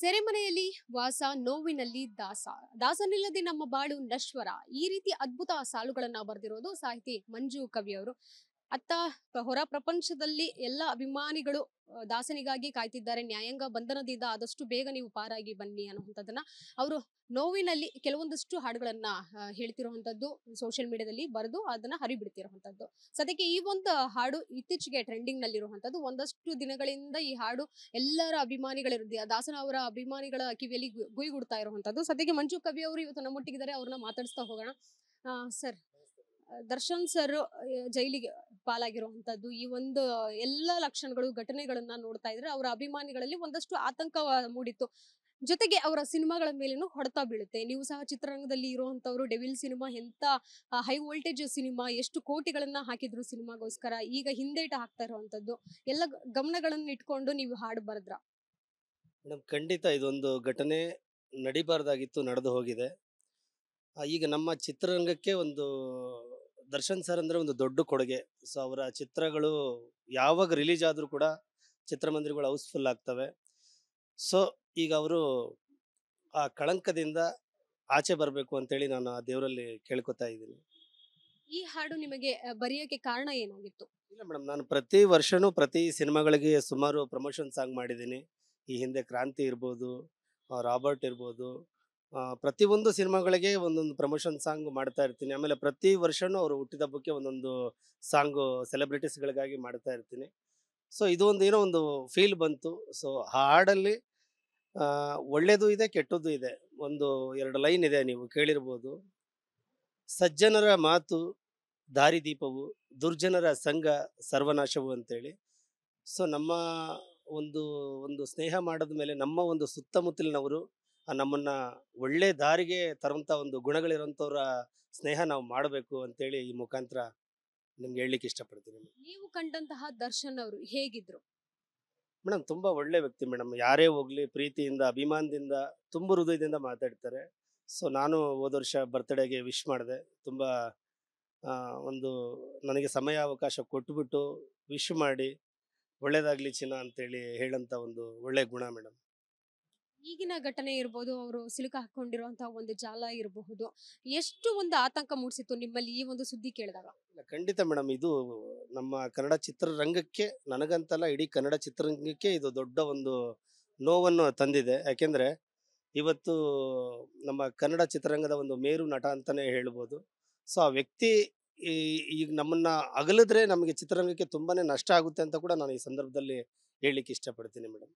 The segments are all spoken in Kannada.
ಸೆರೆಮನೆಯಲ್ಲಿ ವಾಸ ನೋವಿನಲ್ಲಿ ದಾಸ ದಾಸನಿಲ್ಲದೆ ನಮ್ಮ ಬಾಳು ನಶ್ವರ. ಈ ರೀತಿ ಅದ್ಭುತ ಸಾಲುಗಳನ್ನ ಬರೆದಿರೋದು ಸಾಹಿತಿ ಮಂಜು ಕವಿ ಅವರು. ಅತ್ತ ಹೊರ ಪ್ರಪಂಚದಲ್ಲಿ ಎಲ್ಲ ಅಭಿಮಾನಿಗಳು ದಾಸನಿಗಾಗಿ ಕಾಯ್ತಿದ್ದಾರೆ. ನ್ಯಾಯಾಂಗ ಬಂಧನದಿಂದ ಆದಷ್ಟು ಬೇಗ ನೀವು ಪಾರಾಗಿ ಬನ್ನಿ ಅನ್ನುವಂಥದ್ದನ್ನ ಅವರು ನೋವಿನಲ್ಲಿ ಕೆಲವೊಂದಷ್ಟು ಹಾಡುಗಳನ್ನ ಹೇಳ್ತಿರುವಂತದ್ದು, ಸೋಷಿಯಲ್ ಮೀಡಿಯಾದಲ್ಲಿ ಬರೆದು ಅದನ್ನ ಹರಿಬಿಡ್ತಿರುವಂತದ್ದು. ಸದ್ಯಕ್ಕೆ ಈ ಒಂದು ಹಾಡು ಇತ್ತೀಚೆಗೆ ಟ್ರೆಂಡಿಂಗ್ ನಲ್ಲಿರುವಂತದ್ದು. ಒಂದಷ್ಟು ದಿನಗಳಿಂದ ಈ ಹಾಡು ಎಲ್ಲರ ಅಭಿಮಾನಿಗಳಿರುತ್ತೆ, ದಾಸನ ಅವರ ಅಭಿಮಾನಿಗಳ ಕಿವಿಯಲ್ಲಿ ಗುಯ್ಗುಡ್ತಾ ಇರುವಂತದ್ದು. ಸದ್ಯಕ್ಕೆ ಮಂಜು ಕವಿ ಅವರು ಇವತ್ತು ನಮ್ಮೊಟ್ಟಿಗಿದ್ದಾರೆ, ಅವ್ರನ್ನ ಮಾತಾಡಿಸ್ತಾ ಹೋಗೋಣ. ಸರ್, ದರ್ಶನ್ ಸರ್ ಜೈಲಿಗೆ ಪಾಲಾಗಿರುವಂತದ್ದು, ಈ ಒಂದು ಎಲ್ಲ ಲಕ್ಷಣಗಳು ಘಟನೆಗಳನ್ನ ನೋಡ್ತಾ ಇದ್ರೆ ಅವರ ಅಭಿಮಾನಿಗಳಲ್ಲಿ ಒಂದಷ್ಟು ಆತಂಕ ಮೂಡಿತ್ತು. ಜೊತೆಗೆ ಅವರ ಸಿನಿಮಾಗಳ ಮೇಲೇನು ಹೊಡೆತ ಬೀಳುತ್ತೆ. ನೀವು ಸಹ ಚಿತ್ರರಂಗದಲ್ಲಿ ಇರುವಂತವ್ರು. ಡೆವಿಲ್ ಸಿನಿಮಾ ಎಂತ ಹೈ ವೋಲ್ಟೇಜ್ ಸಿನಿಮಾ, ಎಷ್ಟು ಕೋಟಿಗಳನ್ನ ಹಾಕಿದ್ರು ಸಿನಿಮಾಗೋಸ್ಕರ, ಈಗ ಹಿಂದೇಟ ಹಾಕ್ತಾ ಇರುವಂತದ್ದು ಎಲ್ಲ ಗಮನಗಳನ್ನ ಇಟ್ಕೊಂಡು ನೀವು ಹಾಡು ಬರೆದ್ರ? ಮೇಡಮ್, ಖಂಡಿತ ಇದೊಂದು ಘಟನೆ ನಡಿಬಾರ್ದಾಗಿತ್ತು, ನಡೆದು ಹೋಗಿದೆ. ಈಗ ನಮ್ಮ ಚಿತ್ರರಂಗಕ್ಕೆ ಒಂದು ದರ್ಶನ್ ಸರ್ ಅಂದರೆ ಒಂದು ದೊಡ್ಡ ಕೊಡುಗೆ. ಸೊ ಅವರ ಚಿತ್ರಗಳು ಯಾವಾಗ ರಿಲೀಸ್ ಆದರೂ ಕೂಡ ಚಿತ್ರಮಂದಿರಗಳು ಹೌಸ್ಫುಲ್ ಆಗ್ತವೆ. ಸೊ ಈಗ ಅವರು ಆ ಕಳಂಕದಿಂದ ಆಚೆ ಬರಬೇಕು ಅಂತೇಳಿ ನಾನು ಆ ದೇವರಲ್ಲಿ ಕೇಳ್ಕೊತಾ ಇದ್ದೀನಿ. ಈ ಹಾಡು ನಿಮಗೆ ಬರೆಯೋಕೆ ಕಾರಣ ಏನಾಗಿತ್ತು? ಇಲ್ಲ ಮೇಡಮ್, ನಾನು ಪ್ರತಿ ವರ್ಷನೂ ಪ್ರತಿ ಸಿನಿಮಾಗಳಿಗೆ ಸುಮಾರು ಪ್ರಮೋಷನ್ ಸಾಂಗ್ ಮಾಡಿದ್ದೀನಿ. ಈ ಹಿಂದೆ ಕ್ರಾಂತಿ ಇರ್ಬೋದು, ರಾಬರ್ಟ್ ಇರ್ಬೋದು, ಪ್ರತಿಯೊಂದು ಸಿನಿಮಾಗಳಿಗೆ ಒಂದೊಂದು ಪ್ರಮೋಷನ್ ಸಾಂಗ್ ಮಾಡ್ತಾ ಇರ್ತೀನಿ. ಆಮೇಲೆ ಪ್ರತಿ ವರ್ಷನೂ ಅವರು ಹುಟ್ಟಿದಬ್ಬಕ್ಕೆ ಒಂದೊಂದು ಸಾಂಗು ಸೆಲೆಬ್ರಿಟೀಸ್ಗಳಿಗಾಗಿ ಮಾಡ್ತಾ ಇರ್ತೀನಿ. ಸೊ ಇದು ಒಂದು ಏನೋ ಒಂದು ಫೀಲ್ ಬಂತು. ಸೊ ಆ ಹಾಡಲ್ಲಿ ಒಳ್ಳೆಯದು ಇದೆ, ಕೆಟ್ಟದ್ದು ಇದೆ. ಒಂದು 2 ಲೈನ್ ಇದೆ, ನೀವು ಕೇಳಿರ್ಬೋದು. ಸಜ್ಜನರ ಮಾತು ದಾರಿದೀಪವು, ದುರ್ಜನರ ಸಂಘ ಸರ್ವನಾಶವು ಅಂತೇಳಿ. ಸೊ ನಮ್ಮ ಒಂದು ಒಂದು ಸ್ನೇಹ ಮಾಡಿದ ಮೇಲೆ ನಮ್ಮ ಒಂದು ಸುತ್ತಮುತ್ತಲಿನವರು ನಮ್ಮನ್ನ ಒಳ್ಳೆ ದಾರಿಗೆ ತರುವಂಥ ಒಂದು ಗುಣಗಳಿರೋಂಥವ್ರ ಸ್ನೇಹ ನಾವು ಮಾಡಬೇಕು ಅಂತೇಳಿ ಈ ಮುಖಾಂತರ ನಿಮ್ಗೆ ಹೇಳಲಿಕ್ಕೆ ಇಷ್ಟಪಡ್ತೀನಿ. ನೀವು ಕಂಡಂತಹ ದರ್ಶನ್ ಅವರು ಹೇಗಿದ್ರು? ಮೇಡಮ್, ತುಂಬ ಒಳ್ಳೆ ವ್ಯಕ್ತಿ ಮೇಡಮ್. ಯಾರೇ ಹೋಗ್ಲಿ ಪ್ರೀತಿಯಿಂದ ಅಭಿಮಾನದಿಂದ ತುಂಬ ಹೃದಯದಿಂದ ಮಾತಾಡ್ತಾರೆ. ಸೊ ನಾನು ಹೋದ ವರ್ಷ ಬರ್ತ್ಡೇಗೆ ವಿಶ್ ಮಾಡಿದೆ. ತುಂಬ ಒಂದು ನನಗೆ ಸಮಯ ಅವಕಾಶ ಕೊಟ್ಬಿಟ್ಟು ವಿಶ್ ಮಾಡಿ ಒಳ್ಳೇದಾಗ್ಲಿ ಚಿನ್ನ ಅಂತೇಳಿ ಹೇಳಂತ ಒಂದು ಒಳ್ಳೆ ಗುಣ ಮೇಡಮ್. ಈಗಿನ ಘಟನೆ ಇರ್ಬೋದು, ಅವರು ಸಿಲುಕ ಹಾಕೊಂಡಿರುವಂತಹ ಒಂದು ಜಾಲ ಇರಬಹುದು, ಎಷ್ಟು ಒಂದು ಆತಂಕ ಮೂಡಿಸಿತ್ತು ನಿಮ್ಮಲ್ಲಿ ಈ ಒಂದು ಸುದ್ದಿ ಕೇಳಿದಾಗ? ಖಂಡಿತ ಮೇಡಮ್, ಇದು ನಮ್ಮ ಕನ್ನಡ ಚಿತ್ರರಂಗಕ್ಕೆ, ನನಗಂತಲ್ಲ ಇಡೀ ಕನ್ನಡ ಚಿತ್ರರಂಗಕ್ಕೆ ಇದು ದೊಡ್ಡ ಒಂದು ನೋವನ್ನು ತಂದಿದೆ. ಯಾಕೆಂದರೆ ಇವತ್ತು ನಮ್ಮ ಕನ್ನಡ ಚಿತ್ರರಂಗದ ಒಂದು ಮೇರು ನಟ ಅಂತಲೇ ಹೇಳ್ಬೋದು. ಸೊ ಆ ವ್ಯಕ್ತಿ ಈಗ ನಮ್ಮನ್ನು ಅಗಲಿದ್ರೆ ನಮಗೆ ಚಿತ್ರರಂಗಕ್ಕೆ ತುಂಬಾ ನಷ್ಟ ಆಗುತ್ತೆ ಅಂತ ಕೂಡ ನಾನು ಈ ಸಂದರ್ಭದಲ್ಲಿ ಹೇಳಲಿಕ್ಕೆ ಇಷ್ಟಪಡ್ತೀನಿ ಮೇಡಮ್.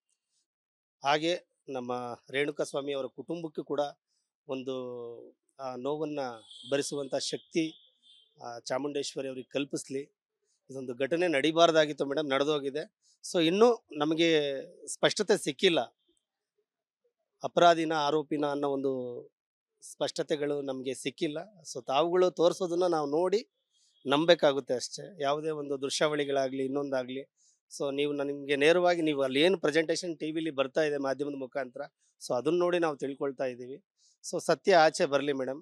ಹಾಗೆ ನಮ್ಮ ರೇಣುಕಾ ಸ್ವಾಮಿ ಅವರ ಕುಟುಂಬಕ್ಕೂ ಕೂಡ ಒಂದು ನೋವನ್ನು ಭರಿಸುವಂಥ ಶಕ್ತಿ ಚಾಮುಂಡೇಶ್ವರಿ ಅವ್ರಿಗೆ ಕಲ್ಪಿಸ್ಲಿ. ಇದೊಂದು ಘಟನೆ ನಡಿಬಾರ್ದಾಗಿತ್ತು ಮೇಡಮ್, ನಡೆದೋಗಿದೆ. ಸೊ ಇನ್ನೂ ನಮಗೆ ಸ್ಪಷ್ಟತೆ ಸಿಕ್ಕಿಲ್ಲ, ಅಪರಾಧಿನ ಆರೋಪಿನ ಅನ್ನೋ ಒಂದು ಸ್ಪಷ್ಟತೆಗಳು ನಮಗೆ ಸಿಕ್ಕಿಲ್ಲ. ಸೊ ತಾವುಗಳು ತೋರಿಸೋದನ್ನು ನಾವು ನೋಡಿ ನಂಬಬೇಕಾಗುತ್ತೆ ಅಷ್ಟೇ. ಯಾವುದೇ ಒಂದು ದೃಶ್ಯಾವಳಿಗಳಾಗಲಿ ಇನ್ನೊಂದಾಗಲಿ, ಸೊ ನೀವು ನಿಮಗೆ ನೇರವಾಗಿ ನೀವು ಅಲ್ಲಿ ಏನು ಪ್ರೆಸೆಂಟೇಷನ್ ಟಿ ವಿಲಿ ಬರ್ತಾ ಇದೆ ಮಾಧ್ಯಮದ ಮುಖಾಂತರ, ಸೊ ಅದನ್ನು ನೋಡಿ ನಾವು ತಿಳ್ಕೊಳ್ತಾ ಇದ್ದೀವಿ. ಸೊ ಸತ್ಯ ಆಚೆ ಬರಲಿ ಮೇಡಮ್.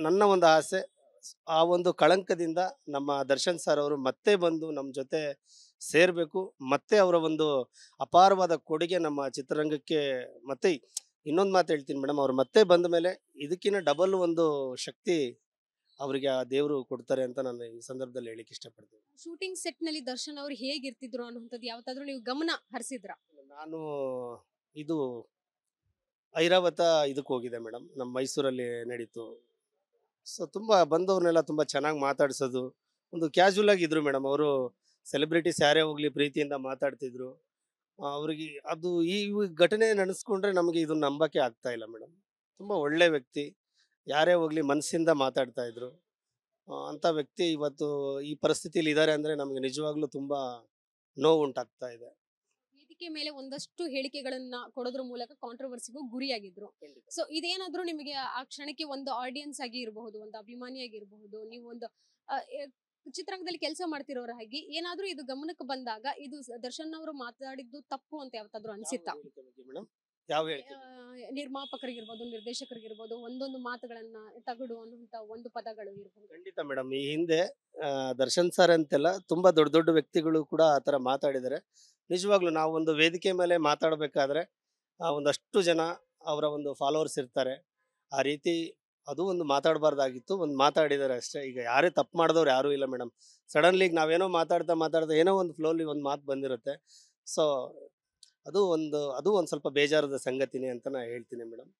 ನನ್ನ ಒಂದು ಆಸೆ, ಆ ಒಂದು ಕಳಂಕದಿಂದ ನಮ್ಮ ದರ್ಶನ್ ಸರ್ ಅವರು ಮತ್ತೆ ಬಂದು ನಮ್ಮ ಜೊತೆ ಸೇರಬೇಕು. ಮತ್ತೆ ಅವರ ಒಂದು ಅಪಾರವಾದ ಕೊಡುಗೆ ನಮ್ಮ ಚಿತ್ರರಂಗಕ್ಕೆ. ಮತ್ತೆ ಇನ್ನೊಂದು ಮಾತು ಹೇಳ್ತೀನಿ ಮೇಡಮ್, ಅವ್ರು ಮತ್ತೆ ಬಂದ ಮೇಲೆ ಇದಕ್ಕಿಂತ ಡಬಲ್ ಒಂದು ಶಕ್ತಿ ಅವರಿಗೆ ಆ ದೇವರು ಕೊಡ್ತಾರೆ ಅಂತ ನಾನು ಈ ಸಂದರ್ಭದಲ್ಲಿ ಹೇಳಿಕ್ಕೆ ಇಷ್ಟಪಡ್ತೀನಿ. ಶೂಟಿಂಗ್ ಸೆಟ್ ನಲ್ಲಿ ದರ್ಶನ್ ಅವರು ಹೇಗಿರ್ತಿದ್ರು ಅನ್ನುವಂಥದ್ದು ಯಾವತ್ತಾದ್ರೂ ನೀವು ಗಮನ ಹರಿಸಿದ್ರ? ನಾನು ಇದು ಐರಾವತ ಇದಕ್ಕೆ ಹೋಗಿದೆ ಮೇಡಮ್, ನಮ್ಮ ಮೈಸೂರಲ್ಲಿ ನಡೀತು. ಸೊ ತುಂಬ ಬಂದವ್ರನ್ನೆಲ್ಲ ತುಂಬ ಚೆನ್ನಾಗಿ ಮಾತಾಡ್ಸೋದು, ಒಂದು ಕ್ಯಾಶುವಲ್ ಆಗಿದ್ರು ಮೇಡಮ್. ಅವರು ಸೆಲೆಬ್ರಿಟೀಸ್ ಯಾರೇ ಹೋಗಲಿ ಪ್ರೀತಿಯಿಂದ ಮಾತಾಡ್ತಿದ್ರು. ಅವ್ರಿಗೆ ಅದು ಈ ಘಟನೆ ನೆನೆಸ್ಕೊಂಡ್ರೆ ನಮಗೆ ಇದನ್ನ ನಂಬಕ್ಕೆ ಆಗ್ತಾ ಇಲ್ಲ ಮೇಡಮ್. ತುಂಬ ಒಳ್ಳೆ ವ್ಯಕ್ತಿ, ಯಾರೇ ಹೋಗಲಿ ಮನಸ್ಸಿಂದ ಮಾತಾಡ್ತಾ ಇದ್ರು. ಅಂಥ ವ್ಯಕ್ತಿ ಇವತ್ತು ಈ ಪರಿಸ್ಥಿತಿಲಿ ಇದ್ದಾರೆ ಅಂದರೆ ನಮಗೆ ನಿಜವಾಗ್ಲೂ ತುಂಬ ನೋವು ಉಂಟಾಗ್ತಾ ಇದೆ. ವೇದಿಕೆ ಮೇಲೆ ಒಂದಷ್ಟು ಹೇಳಿಕೆಗಳನ್ನ ಕೊಡೋದ್ರ ಮೂಲಕ ಕಾಂಟ್ರವರ್ಸಿಗೂ ಗುರಿಯಾಗಿದ್ರು. ಸೊ ಇದೇನಾದ್ರೂ ನಿಮಗೆ ಆ ಕ್ಷಣಕ್ಕೆ ಒಂದು ಆಡಿಯನ್ಸ್ ಆಗಿ ಇರಬಹುದು, ಒಂದು ಅಭಿಮಾನಿಯಾಗಿ ಇರಬಹುದು, ನೀವು ಒಂದು ಚಿತ್ರರಂಗದಲ್ಲಿ ಕೆಲಸ ಮಾಡ್ತಿರೋರ ಹಾಗೆ ಏನಾದ್ರೂ ಇದು ಗಮನಕ್ಕೆ ಬಂದಾಗ ಇದು ದರ್ಶನ್ ಅವರು ಮಾತಾಡಿದ್ದು ತಪ್ಪು ಅಂತ ಯಾವತ್ತಾದ್ರೂ ಅನ್ಸಿತ್ತಾ? ಯಾವ ಹೇಳಿಕೆ? ನಿರ್ಮಾಪಕರಿಗಿರ್ಬೋದು, ನಿರ್ದೇಶಕರಿಗಿರ್ಬೋದು, ಒಂದೊಂದು ಮಾತುಗಳನ್ನ ತಗಡು ಅನ್ನುವಂತ ಒಂದು ಪದಗಳು ಇರ್ಬೋದು. ಖಂಡಿತ ಮೇಡಮ್, ಈ ಹಿಂದೆ ದರ್ಶನ್ ಸರ್ ಅಂತೆಲ್ಲ ತುಂಬಾ ದೊಡ್ಡ ದೊಡ್ಡ ವ್ಯಕ್ತಿಗಳು ಕೂಡ ಆ ಥರ ಮಾತಾಡಿದ್ದಾರೆ. ನಿಜವಾಗ್ಲೂ ನಾವು ಒಂದು ವೇದಿಕೆ ಮೇಲೆ ಮಾತಾಡಬೇಕಾದ್ರೆ ಒಂದಷ್ಟು ಜನ ಅವರ ಒಂದು ಫಾಲೋವರ್ಸ್ ಇರ್ತಾರೆ. ಆ ರೀತಿ ಅದು ಒಂದು ಮಾತಾಡಬಾರ್ದಾಗಿತ್ತು. ಒಂದು ಮಾತಾಡಿದ್ದಾರೆ ಅಷ್ಟೇ. ಈಗ ಯಾರೇ ತಪ್ಪು ಮಾಡಿದವ್ರು ಯಾರೂ ಇಲ್ಲ ಮೇಡಮ್. ಸಡನ್ಲಿ ಈಗ ನಾವೇನೋ ಮಾತಾಡ್ತಾ ಏನೋ ಒಂದು ಫ್ಲೋಲಿ ಒಂದು ಮಾತು ಬಂದಿರುತ್ತೆ. ಸೊ ಅದು ಒಂದು ಸ್ವಲ್ಪ ಬೇಜಾರದ ಸಂಗತಿನೇ ಅಂತ ನಾನು ಹೇಳ್ತೀನಿ ಮೇಡಮ್.